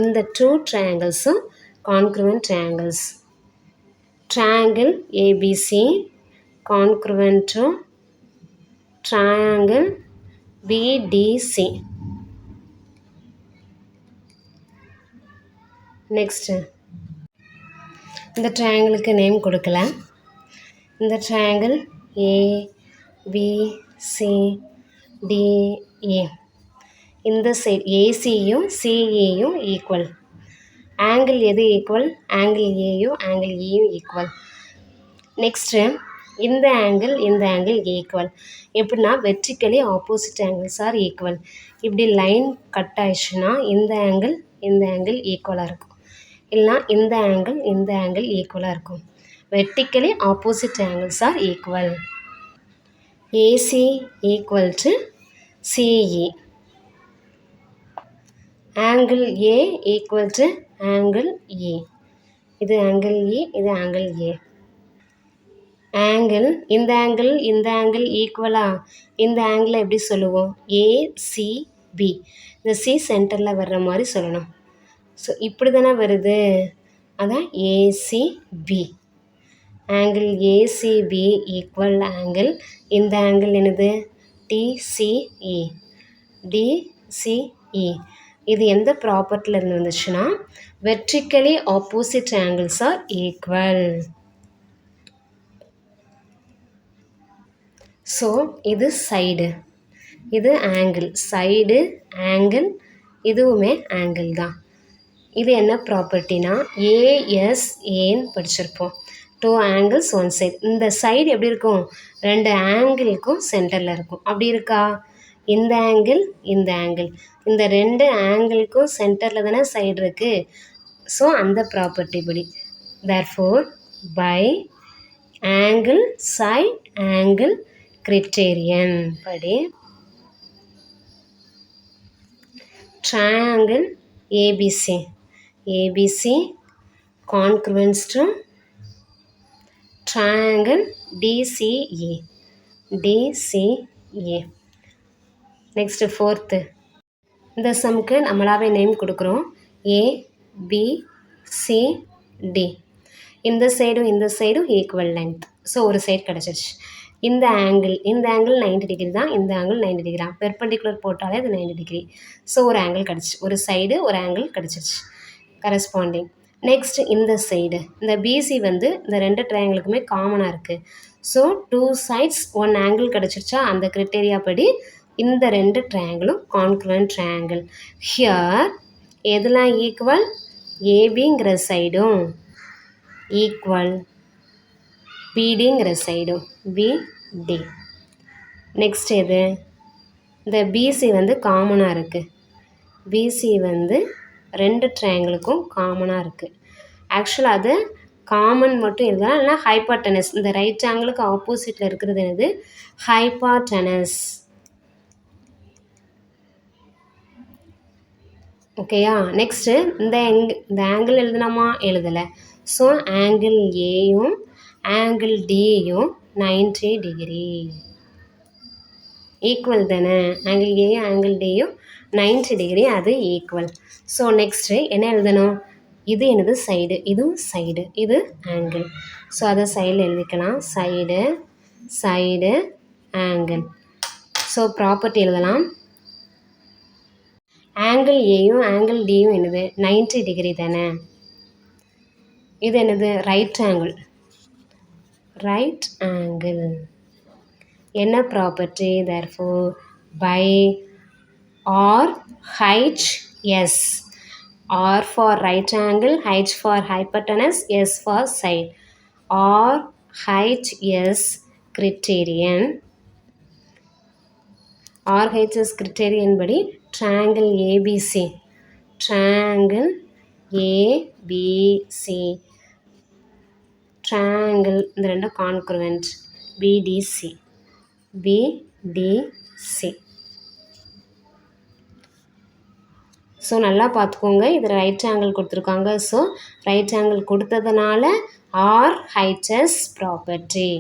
இந்த 2 ட்ரையாங்கிள்ஸும் congruent triangles. Triangle ABC congruent to triangle BDC. Next, இந்த ட்ரையாங்கிளுக்கு நேம் கொடுக்கல. இந்த ட்ரையாங்கிள் ABCDE. இந்த சைடு ஏசியும் சிஏயும் ஈக்குவல். ஆங்கிள் எது ஈக்குவல்? ஆங்கிள் ஏயும் ஆங்கிள் இயும் ஈக்குவல். நெக்ஸ்ட்டு இந்த ஆங்கிள் ஈக்குவல். எப்படின்னா vertically opposite angles are equal. இப்படி லைன் கட் ஆயிடுச்சுன்னா இந்த ஆங்கிள் ஈக்குவலாக இருக்கும், இல்லைனா இந்த ஆங்கிள் ஈக்குவலாக இருக்கும். Vertically opposite angles are equal. AC equal to CE. Angle A equal to angle இ. இது ஆங்கிள் இ, இது ஆங்கிள் ஏ. இந்த ஆங்கிள் ஈக்குவலா? இந்த ஆங்கிளை எப்படி சொல்லுவோம்? ஏசிபி. இந்த சி சென்டரில் வர்ற மாதிரி சொல்லணும். ஸோ இப்படி தானே வருது, அதான் ACB. Angle ACB equal angle. இந்த ஆங்கிள் என்னது? டிசிஇ. டிசிஇ. இது எந்த ப்ராப்பர்ட்டியில் இருந்து வந்துச்சுன்னா vertically opposite angles are equal. So இது சைடு, இது ஆங்கிள். சைடு ஆங்கிள், இதுவுமே ஆங்கிள் தான். இது என்ன ப்ராப்பர்ட்டினா ஏஎஸ்ஏன்னு படிச்சிருப்போம். 2 angles 1 side. இந்த சைடு எப்படி இருக்கும்? 2 ஆங்கிளுக்கும் சென்டரில் இருக்கும். அப்படி இருக்கா? இந்த ஆங்கிள் இந்த 2 ஆங்கிளுக்கும் சென்டரில் தானே சைடு இருக்குது. ஸோ அந்த ப்ராப்பர்ட்டி படி therefore by angle side angle criterion படி triangle ABC congruent to triangle DCA. Next fourth, இந்த சம்க்கு நம்மளாவே நேம் கொடுக்குறோம். ABCD. இந்த சைடும் ஈக்குவல் லென்த். ஸோ ஒரு சைடு கிடச்சிருச்சு. இந்த ஆங்கிள் 90 டிகிரி தான், இந்த ஆங்கிள் 90 டிகிரி தான். பெர்பெண்டிகுலர் போட்டாலே அது 90 டிகிரி. ஸோ ஒரு ஆங்கிள் கிடச்சி, ஒரு சைடு ஒரு ஆங்கிள் கிடச்சிருச்சு கரஸ்பாண்டிங். நெக்ஸ்ட் இந்த சைடு, இந்த பிசி வந்து இந்த 2 ட்ரையாங்கிளுக்குமே காமனாக இருக்குது. ஸோ 2 sides 1 ஆங்கிள் கிடச்சிருச்சா? அந்த கிரிட்டேரியா படி இந்த 2 ட்ரையாங்கிளும் கான்க்ருவன்ட் ட்ரையாங்கிள். ஹியர் எதெல்லாம் ஈக்குவல்? ஏபிங்கிற சைடும் ஈக்குவல், பிடிங்கிற சைடும் பிடி. நெக்ஸ்ட் எது? இந்த பிசி வந்து காமனாக இருக்குது. பிசி வந்து 2 ட்ரையாங்கிளுக்கும் காமனாக இருக்குது. ஆக்சுவலாக அது காமன் மட்டும் எழுதலாம், இல்லைனா ஹைபாட்டனஸ். இந்த ரைட் ஆங்கிளுக்கு ஆப்போசிட்டில் இருக்கிறது என்னது? ஹைபாட்டனஸ். ஓகேயா? நெக்ஸ்ட்டு இந்த ஆங்கிள் எழுதலாமா? எழுதலை. ஸோ ஆங்கிள் ஏயும் ஆங்கிள் டியும் 90 டிகிரி ஈக்குவல் தானே. ஆங்கிள் ஏயும் ஆங்கிள் டியும் 90 டிகிரி, அது ஈக்குவல். ஸோ நெக்ஸ்ட்டு என்ன எழுதணும்? இது என்னது? சைடு. இதுவும் சைடு, இது ஆங்கிள். ஸோ அதை சைடில் எழுதிக்கலாம். Side angle. ஸோ ப்ராப்பர்ட்டி எழுதலாம். ஆங்கிள் ஏயும் ஆங்கிள் டியும் என்னது? 90 டிகிரி தானே. இது என்னது? Right angle. என்ன property? Therefore by RHS. R for right angle, H for hypotenuse, S for side. RHS criterion. RHS criterion படி triangle ABC triangle இந்த ரெண்டும் congruent BDC. ஸோ நல்லா பார்த்துக்கோங்க, இது ரைட் ஆங்கிள் கொடுத்துருக்காங்க. ஸோ ரைட் ஆங்கிள் கொடுத்ததுனால RHS property.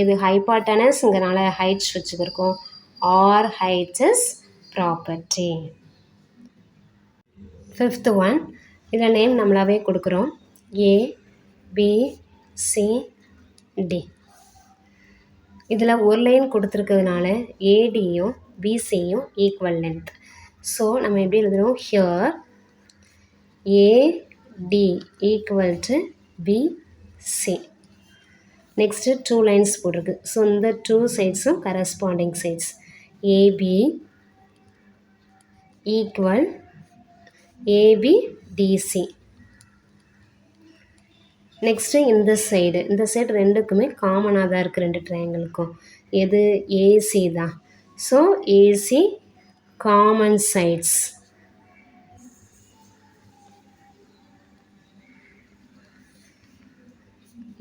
இது ஹைபாட்டனஸ்ங்கிறனால ஹைட்ஸ் வச்சுக்கிருக்கோம். RHS property. 5th one, இதில் நேம் நம்மளாவே கொடுக்குறோம். ABCD. இதில் ஒரு லைன் கொடுத்துருக்கிறதுனால ஏடியும் பிசியும் ஈக்குவல் லென்த். ஸோ நம்ம எப்படி எழுதுகிறோம்? Here AD equal to BC. Next 2 lines போட்டிருக்கு. ஸோ இந்த 2 சைட்ஸும் corresponding sides. AB equal ABDC. Next இந்த சைடு ரெண்டுக்குமே காமனாக தான் இருக்குது, ரெண்டு ட்ரையாங்கிளுக்கும். எது? ஏசி தான். So AC common sides.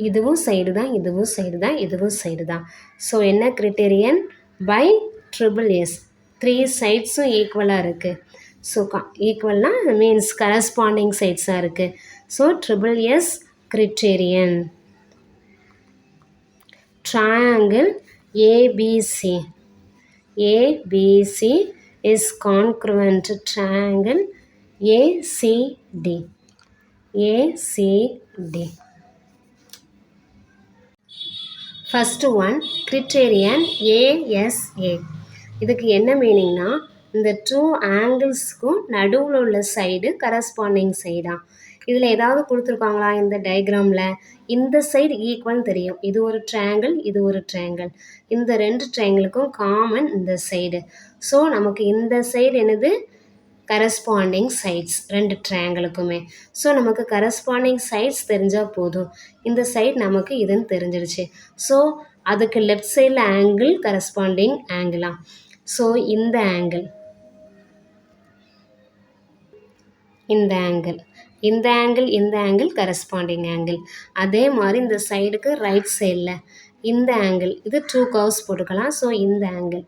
இதுவும் சைடு தான், இதுவும் சைடு தான், இதுவும் சைடு தான். ஸோ என்ன கிரிட்டேரியன்? பை ட்ரிபிள் எஸ் 3 சைட்ஸும் ஈக்குவலாக இருக்குது. ஸோ ஈக்குவல்னால் மீன்ஸ் கரஸ்பாண்டிங் சைட்ஸாக இருக்குது. So triple S criterion. Triangle ABC is congruent to triangle ACD. First one, criterion ASA. இதுக்கு என்ன மீனிங்னா, இந்த 2 ஆங்கிள்ஸ்க்கும் நடுவில் உள்ள சைடு கரஸ்பாண்டிங் சைடா. இதில் ஏதாவது கொடுத்துருக்காங்களா இந்த டயக்ராமில்? இந்த சைடு ஈக்குவல்னு தெரியும். இது ஒரு ட்ரையாங்கிள், இது ஒரு ட்ரையாங்கிள். இந்த 2 ட்ரையாங்கிளுக்கும் காமன் இந்த சைடு. ஸோ நமக்கு இந்த சைடு என்னது? கரஸ்பாண்டிங் சைட்ஸ் 2 ட்ரையாங்கிளுக்குமே. ஸோ நமக்கு கரஸ்பாண்டிங் சைட்ஸ் தெரிஞ்சால் போதும். இந்த சைடு நமக்கு இதுன்னு தெரிஞ்சிடுச்சு. ஸோ அதுக்கு லெஃப்ட் சைடில் ஆங்கிள் கரஸ்பாண்டிங் ஆங்கிளாக. ஸோ இந்த ஆங்கிள் இந்த ஆங்கிள் கரஸ்பாண்டிங் ஆங்கிள். அதே மாதிரி இந்த சைடுக்கு ரைட் சைடில் இந்த ஆங்கிள், இது 2 கர்வ்ஸ் போட்டுக்கலாம். ஸோ இந்த ஆங்கிள்,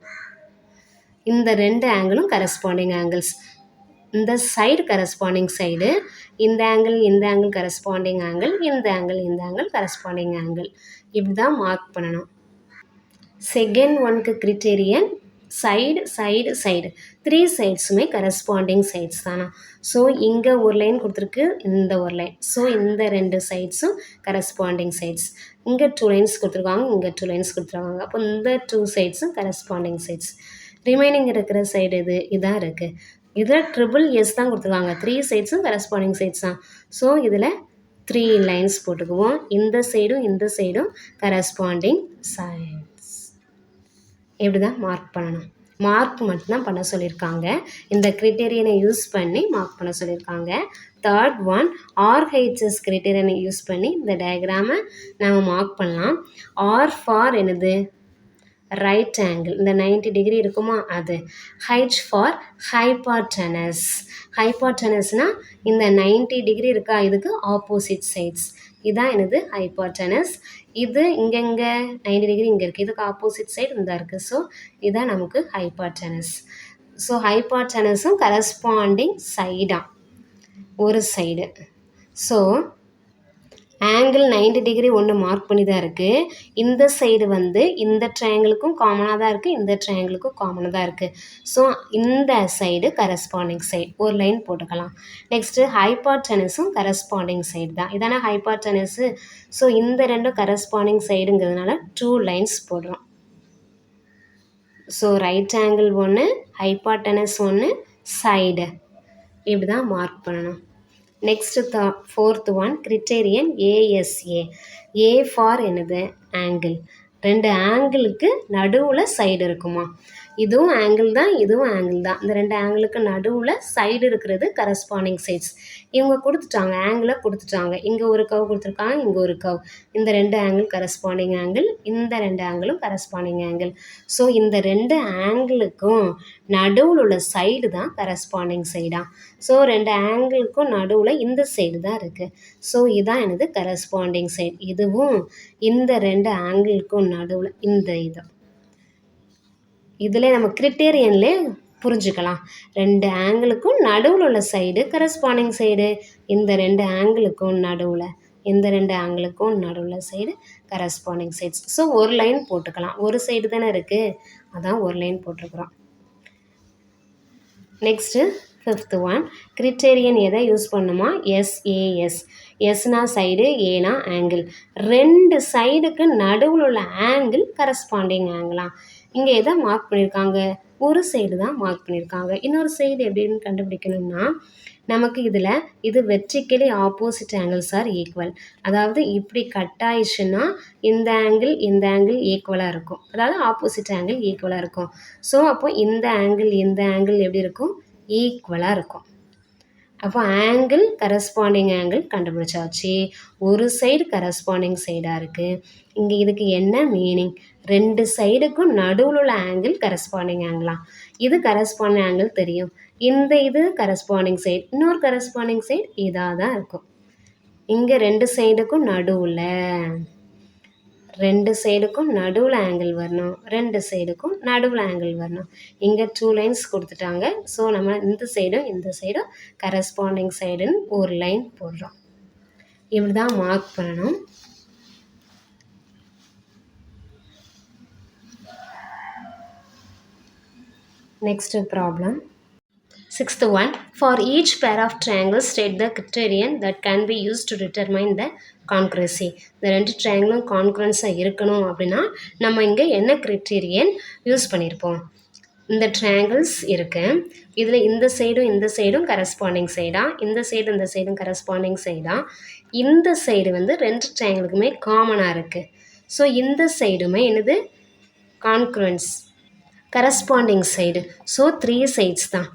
இந்த 2 ஆங்கிளும் கரஸ்பாண்டிங் ஆங்கிள்ஸ். இந்த சைடு கரஸ்பாண்டிங் சைடு, இந்த ஆங்கிள் கரஸ்பாண்டிங் ஆங்கிள், இந்த ஆங்கிள் கரஸ்பாண்டிங் ஆங்கிள். இப்படி தான் மார்க் பண்ணணும். செகண்ட் ஒன்க்கு கிரிட்டேரியன் சைடு 3 சைட்ஸுமே கரஸ்பாண்டிங் சைட்ஸ் தானா. ஸோ இங்கே ஒரு லைன் கொடுத்துருக்கு, இந்த ஒரு லைன். ஸோ இந்த 2 சைட்ஸும் கரஸ்பாண்டிங் சைட்ஸ். இங்கே 2 லைன்ஸ் கொடுத்துருக்காங்க, இங்கே 2 லைன்ஸ் கொடுத்துருக்காங்க. அப்போ இந்த 2 சைட்ஸும் கரஸ்பாண்டிங் சைட்ஸ். ரிமைனிங் இருக்கிற சைடு இதான் இருக்குது. இதில் ட்ரிபிள் எஸ் தான் கொடுத்துருக்காங்க. 3 சைட்ஸும் கரஸ்பாண்டிங் சைட்ஸ் தான். ஸோ இதில் 3 லைன்ஸ் போட்டுக்குவோம். இந்த சைடும் கரஸ்பாண்டிங் சைட்ஸ். இப்படி தான் மார்க் பண்ணணும். மார்க் மட்டும்தான் பண்ண சொல்லியிருக்காங்க. இந்த கிரிட்டேரியனை யூஸ் பண்ணி மார்க் பண்ண சொல்லியிருக்காங்க. தேர்ட் ஒன், ஆர்ஹெச்எஸ் கிரிட்டேரியனை யூஸ் பண்ணி இந்த டயக்ராமை நம்ம மார்க் பண்ணலாம். ஆர் ஃபார் என்னது? Right angle. இந்த 90 டிகிரி இருக்குமா அது. ஹைச் ஃபார் ஹைபார்டனஸ்னால் இந்த 90 டிகிரி இருக்கா, இதுக்கு ஆப்போசிட் சைட்ஸ். இதுதான் என்னது? ஹைபார்டனஸ். இது இங்கே 90 டிகிரி இங்கே இருக்குது, இதுக்கு ஆப்போசிட் சைடு இந்த இருக்குது. ஸோ இதுதான் நமக்கு ஹைபார்டனஸ். ஸோ ஹைபார்டனஸும் கரஸ்பாண்டிங் சைடாக ஒரு சைடு. ஸோ ஆங்கிள் 90 டிகிரி ஒன்று மார்க் பண்ணி தான் இருக்குது. இந்த சைடு இந்த ட்ரையாங்கிளுக்கும் காமனாக தான் இருக்குது, இந்த ட்ரையாங்கிளுக்கும் காமனாக தான் இருக்குது. ஸோ இந்த சைடு கரஸ்பாண்டிங் சைடு ஒரு லைன் போட்டுக்கலாம். நெக்ஸ்ட்டு ஹைபார்டனஸும் கரஸ்பாண்டிங் சைடு தான். இதான ஹைபார்டனஸு. ஸோ இந்த 2 கரஸ்பாண்டிங் சைடுங்கிறதுனால 2 லைன்ஸ் போடுறோம். ஸோ ரைட் ஆங்கிள் ஒன்று, ஹைபார்டனஸ் ஒன்று, சைடு. இப்படி தான் மார்க் பண்ணணும். Next fourth one, criterion ASA. A for என்னது? ஆங்கிள். 2 ஆங்கிளுக்கு நடுவில் சைடு இருக்குமா. இதுவும் ஆங்கிள் தான், இதுவும் ஆங்கிள் தான். இந்த 2 ஆங்கிளுக்கு நடுவில் சைடு இருக்கிறது கரஸ்பாண்டிங் சைட்ஸ். இவங்க கொடுத்துட்டாங்க, ஆங்கிளை கொடுத்துட்டாங்க. இங்கே ஒரு கர்வ் கொடுத்துருக்காங்க, இங்கே ஒரு கர்வ். இந்த 2 ஆங்கிள் கரஸ்பாண்டிங் ஆங்கிள், இந்த 2 ஆங்கிளும் கரஸ்பாண்டிங் ஆங்கிள். ஸோ இந்த 2 ஆங்கிளுக்கும் நடுவில் உள்ள சைடு தான் கரஸ்பாண்டிங் சைடா. ஸோ 2 ஆங்கிளுக்கும் நடுவில் இந்த சைடு தான் இருக்குது. ஸோ இதுதான் எனது கரஸ்பாண்டிங் சைடு. இதுவும் இந்த 2 ஆங்கிளுக்கும் நடுவில் இந்த இதில் நம்ம கிரிட்டேரியன்லே புரிஞ்சுக்கலாம். 2 ஆங்கிளுக்கும் நடுவில் உள்ள சைடு கரஸ்பாண்டிங் சைடு, இந்த 2 ஆங்கிளுக்கும் நடுவில், இந்த 2 ஆங்கிளுக்கும் நடுவில் சைடு கரஸ்பாண்டிங் சைட்ஸ். ஸோ ஒரு லைன் போட்டுக்கலாம். ஒரு சைடு தானே இருக்குது, அதான் ஒரு லைன் போட்டிருக்கிறோம். நெக்ஸ்ட்டு ஃபிஃப்த் ஒன், கிரிட்டேரியன் எதை யூஸ் பண்ணுமா? எஸ்ஏஎஸ். எஸ்னா சைடு, ஏனா ஆங்கிள். 2 சைடுக்கு நடுவில் உள்ள ஆங்கிள் கரஸ்பாண்டிங் ஆங்கிளாக. இங்கே எதை மார்க் பண்ணியிருக்காங்க? ஒரு சைடு தான் மார்க் பண்ணியிருக்காங்க. இன்னொரு சைடு எப்படின்னு கண்டுபிடிக்கணும்னா, நமக்கு இதில் இது vertically opposite angles are equal. அதாவது இப்படி கட் ஆயிடுச்சுன்னா இந்த ஆங்கிள் ஈக்குவலாக இருக்கும். அதாவது ஆப்போசிட் ஆங்கிள் ஈக்குவலாக இருக்கும். ஸோ அப்போ இந்த ஆங்கிள் எப்படி இருக்கும்? ஈக்குவலாக இருக்கும். அப்போ ஆங்கிள் கரஸ்பாண்டிங் ஆங்கிள் கண்டுபிடிச்சாச்சு. ஒரு சைடு கரஸ்பாண்டிங் சைடாக இருக்குது. இங்கே இதுக்கு என்ன மீனிங்? ரெண்டு சைடுக்கும் நடுவில் உள்ள ஆங்கிள் கரஸ்பாண்டிங் ஆங்கிளாம். இது கரஸ்பாண்டிங் ஆங்கிள் தெரியும். இந்த இது கரஸ்பாண்டிங் சைடு, இன்னொரு கரஸ்பாண்டிங் சைடு இதாக தான் இருக்கும். இங்கே ரெண்டு சைடுக்கும் நடுவில் ஆங்கிள் வரணும், ரெண்டு சைடுக்கும் நடுவில் ஆங்கிள் வரணும். இங்கே 2 லைன்ஸ் கொடுத்துட்டாங்க. ஸோ நம்ம இந்த சைடும் கரஸ்பாண்டிங் சைடுன்னு ஒரு லைன் போடுறோம். இப்படி தான் மார்க் பண்ணணும். Next problem 6th one. For each pair of triangles, state the criterion that can be used to determine the congruency. இந்த ரெண்டு ட்ரையாங்கிளும் கான்க்ரன்ஸாக இருக்கணும் அப்படின்னா நம்ம இங்கே என்ன கிரிட்டீரியன் யூஸ் பண்ணியிருப்போம்? இந்த ட்ரையாங்கிள்ஸ் இருக்குது. இதில் இந்த சைடும் கரஸ்பாண்டிங் சைடா, இந்த சைடும் கரஸ்பாண்டிங் சைடா. இந்த சைடு வந்து ரெண்டு ட்ரையாங்கிளுக்குமே காமனாக இருக்குது. ஸோ இந்த சைடுமே என்னது? கான்க்ரன்ஸ், கரஸ்பாண்டிங் சைடு. ஸோ 3 சைட்ஸ் தான்.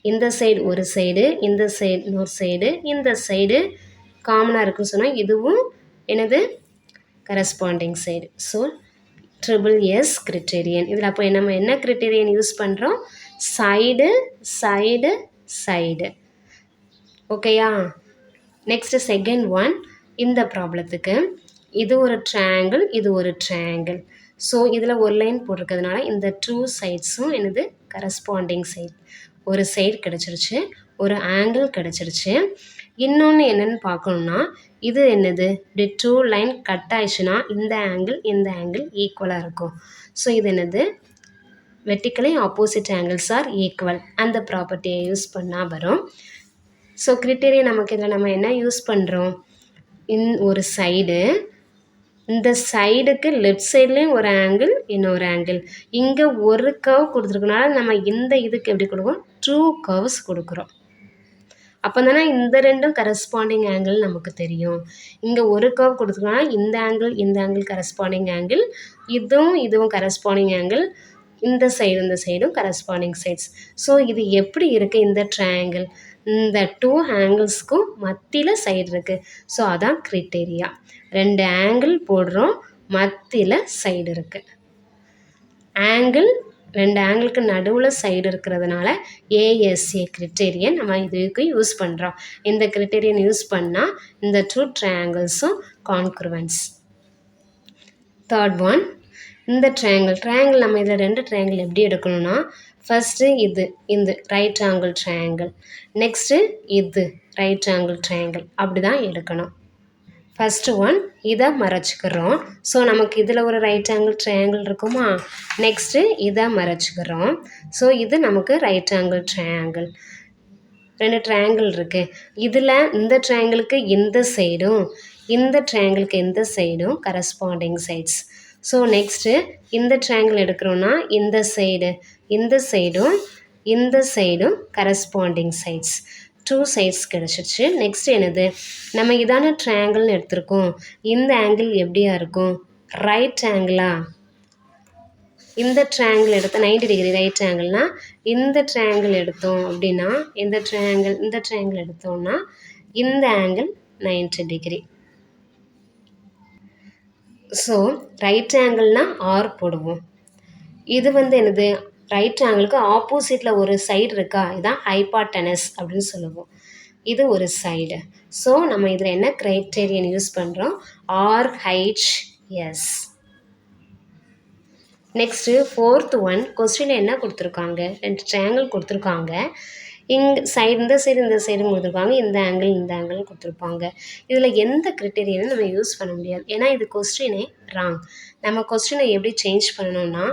இந்த சைடு ஒரு சைடு, இந்த சைடு இன்னொரு சைடு, இந்த சைடு காமனாக இருக்குன்னு சொன்னால் இதுவும் என்னது? Corresponding side. So SSS கிரிட்டீரியன். இதில் அப்போ நம்ம என்ன கிரிட்டீரியன் யூஸ் பண்ணுறோம்? சைடு. ஓகேயா? Next second one. இந்த ப்ராப்ளத்துக்கு இது ஒரு ட்ரையாங்கிள், இது ஒரு ட்ரையாங்கிள். ஸோ இதில் ஒரு லைன் போட்டிருக்கிறதுனால இந்த 2 சைட்ஸும் என்னது? Corresponding side. ஒரு சைடு கிடச்சிருச்சு, ஒரு ஆங்கிள் கிடச்சிருச்சு. இன்னொன்று என்னென்னு பார்க்கணுன்னா, இது என்னது? இப்படி 2 லைன் கட் ஆயிடுச்சுன்னா இந்த ஆங்கிள் ஈக்குவலாக இருக்கும். ஸோ இது என்னது? Vertically opposite angles are equal. அந்த ப்ராப்பர்ட்டியை யூஸ் பண்ணால் வரும். ஸோ கிரிட்டீரியா நமக்கு இதில் நம்ம என்ன யூஸ் பண்ணுறோம்? ஒரு சைடு, இந்த சைடுக்கு லெஃப்ட் சைட்லேயும் ஒரு ஆங்கிள், இன்னொரு ஆங்கிள். இங்கே ஒரு கர்வ் கொடுத்துருக்கனால நம்ம இந்த இதுக்கு எப்படி கொடுக்குறோம்? 2 கர்வ்ஸ் கொடுக்குறோம். அப்போ தானே இந்த ரெண்டும் கரஸ்பாண்டிங் ஆங்கிள் நமக்கு தெரியும். இங்கே ஒரு கர்வ் கொடுத்துருக்கனால இந்த ஆங்கிள் கரஸ்பாண்டிங் ஆங்கிள், இதுவும் கரஸ்பாண்டிங் ஆங்கிள், இந்த சைடும் கரஸ்பாண்டிங் சைட்ஸ். ஸோ இது எப்படி இருக்குது? இந்த ட்ரையாங்கிள் இந்த 2 ஆங்கிள்ஸ்க்கும் மத்தியில் சைடு இருக்குது. ஸோ அதான் கிரிட்டீரியா. 2 ஆங்கிள் போடுறோம், மத்தியில் சைடு இருக்குது. ரெண்டு ஆங்கிளுக்கு நடுவில் சைடு இருக்கிறதுனால ASA கிரிட்டீரியன் நம்ம இதுக்கு யூஸ் பண்ணுறோம். இந்த கிரிட்டீரியன் யூஸ் பண்ணால் இந்த 2 ட்ரையாங்கிள்ஸும் கான்க்ருவன்ஸ். Third one. இந்த ட்ரையாங்கிள் நம்ம இதில் 2 ட்ரையாங்கிள் எப்படி எடுக்கணும்னா, ஃபஸ்ட்டு இந்த ரைட் ஆங்கிள் ட்ரையாங்கிள், நெக்ஸ்ட்டு இது ரைட் ஆங்கிள் ட்ரையாங்கிள், அப்படி தான் எடுக்கணும். ஃபஸ்ட்டு ஒன் இதை மறைச்சிக்கிறோம். ஸோ நமக்கு இதில் ஒரு ரைட் ஆங்கிள் ட்ரையாங்கிள் இருக்குமா? நெக்ஸ்ட்டு இதை மறைச்சிக்கிறோம். ஸோ இது நமக்கு ரைட் ஆங்கிள் ட்ரையாங்கிள். 2 ட்ரையாங்கிள் இருக்குது. இதில் இந்த ட்ரையாங்கிளுக்கு இந்த சைடும், இந்த ட்ரையாங்கிளுக்கு இந்த சைடும் கரஸ்பாண்டிங் சைட்ஸ். ஸோ நெக்ஸ்ட்டு இந்த ட்ரையாங்கிள் எடுக்கிறோன்னா இந்த சைடும் கரஸ்பாண்டிங் சைட்ஸ். 2 சைட்ஸ் கிடச்சிருச்சு. நெக்ஸ்ட் என்னது? நம்ம இதான ட்ரையாங்கிள்னு எடுத்திருக்கோம். இந்த ஆங்கிள் எப்படியா இருக்கும்? ரைட் ஆங்கிளா? இந்த ட்ரையாங்கிள் எடுத்த 90 டிகிரி ரைட் ஆங்கிள்னால் இந்த ட்ரையாங்கிள் எடுத்தோம் அப்படின்னா இந்த ட்ரையாங்கிள் எடுத்தோம்னா இந்த ஆங்கிள் 90 டிகிரி. ஸோ ரைட் ஆங்கிள்னால் ஆர் போடுவோம். இது வந்து என்னது? ரைட் ஆங்கிளுக்கு ஆப்போசிட்டில் ஒரு சைடு இருக்கா? இதுதான் ஹைபாட்டனஸ் அப்படின்னு சொல்லுவோம். இது ஒரு சைடு. ஸோ நம்ம இதில் என்ன கிரைட்டீரியன் யூஸ் பண்ணுறோம்? RHS. Next fourth one. கொஸ்டினில் என்ன கொடுத்துருக்காங்க? 2 ட்ரையாங்கிள் கொடுத்துருக்காங்க. இந்த சைடு கொடுத்துருப்பாங்க, இந்த ஆங்கிள் கொடுத்துருப்பாங்க. இதில் எந்த கிரிட்டீரியனும் நம்ம யூஸ் பண்ண முடியாது. ஏன்னா இது கொஸ்டினே ராங். நம்ம கொஸ்டினை எப்படி சேஞ்ச் பண்ணணும்னா,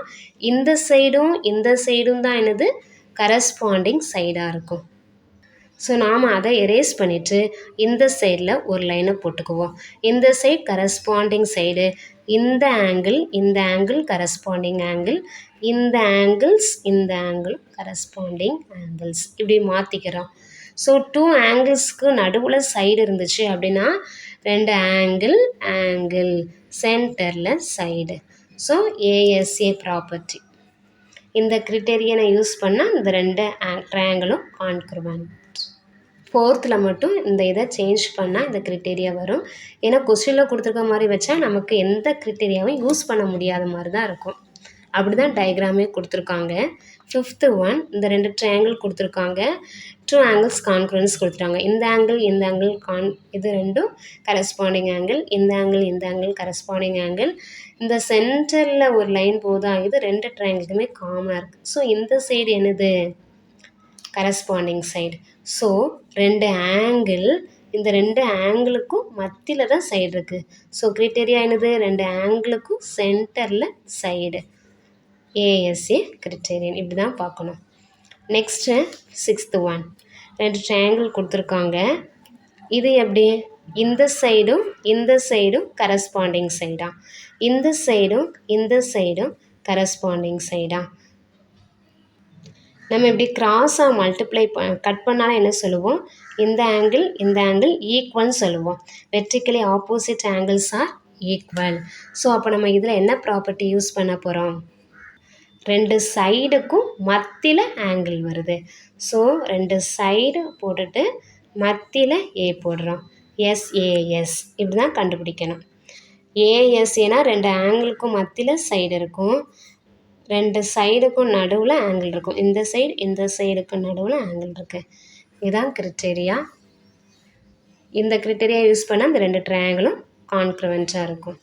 இந்த சைடும் தான் என்னது? கரஸ்பாண்டிங் சைடாக இருக்கும். ஸோ நாம் அதை எரேஸ் பண்ணிவிட்டு இந்த சைடில் ஒரு லைனை போட்டுக்குவோம். இந்த சைடு கரஸ்பாண்டிங் சைடு, இந்த ஆங்கிள் கரஸ்பாண்டிங் ஆங்கிள், இந்த ஆங்கிள் கரஸ்பாண்டிங் ஆங்கிள்ஸ், இப்படி மாற்றிக்கிறோம். ஸோ 2 ஆங்கிள்ஸ்க்கு நடுவில் சைடு இருந்துச்சு அப்படின்னா 2 ஆங்கிள் சென்டரில் சைடு. So ASA property. இந்த கிரிட்டீரியனை யூஸ் பண்ணால் இந்த 2 ட்ரையாங்கிளும் கான்க்ருவன்ட். 4th மட்டும் இந்த இதை சேஞ்ச் பண்ணால் இந்த கிரிட்டேரியா வரும். ஏன்னா கொஸ்டினில் கொடுத்துருக்க மாதிரி வச்சா நமக்கு எந்த கிரிட்டேரியாவும் யூஸ் பண்ண முடியாத மாதிரி தான் இருக்கும். அப்படி தான் டயக்ராமே கொடுத்துருக்காங்க. 5th ஒன், இந்த 2 ட்ரையாங்கிள் கொடுத்துருக்காங்க. 2 angles கான்க்ரன்ஸ் கொடுத்துட்டாங்க. இந்த ஆங்கிள் இந்த ஆங்கிள் இது ரெண்டும் கரஸ்பாண்டிங் ஆங்கிள், இந்த ஆங்கிள் கரஸ்பாண்டிங் ஆங்கிள். இந்த சென்டரில் ஒரு லைன் போதா, இது 2 ட்ரையாங்கிளுக்குமே காமனாக இருக்குது. ஸோ இந்த சைடு என்னது, கரஸ்பாண்டிங் சைடு. ஸோ 2 ஆங்கிள், இந்த 2 ஆங்கிளுக்கும் மத்தியில் தான் சைடு இருக்குது. ஸோ கிரிட்டேரியா என்னது, 2 ஆங்கிளுக்கும் சென்டரில் சைடு. ASA criterion. இப்படி தான் பார்க்கணும். நெக்ஸ்ட்டு 6th ஒன், 2 ட்ரையாங்கிள் கொடுத்துருக்காங்க. இது எப்படி, இந்த சைடும் கரஸ்பாண்டிங் சைடா, இந்த சைடும் கரஸ்பாண்டிங் சைடா. நம்ம இப்படி கிராஸாக மல்டிப்ளை கட் பண்ணாலும் என்ன சொல்லுவோம், இந்த ஆங்கிள் ஈக்குவல்னு சொல்லுவோம். Vertically opposite angles are equal. So அப்போ நம்ம இதில் என்ன ப்ராப்பர்ட்டி யூஸ் பண்ண போகிறோம், 2 சைடுக்கும் மத்தியில் ஆங்கிள் வருது. ஸோ 2 சைடு போட்டுட்டு மத்தியில் ஏ போடுறோம். எஸ்ஏஎஸ் இப்படி தான் கண்டுபிடிக்கணும். ஏஎஸ்ஏனா 2 ஆங்கிளுக்கும் மத்தியில் சைடு இருக்கும், 2 சைடுக்கும் நடுவில் ஆங்கிள் இருக்கும். இந்த சைடுக்கும் நடுவில் ஆங்கிள் இருக்குது. இதுதான் கிரிட்டேரியா. இந்த கிரிட்டேரியா யூஸ் பண்ணால் இந்த 2 ட்ரையாங்கிளும் கான்க்ருவெண்ட்டாக இருக்கும்.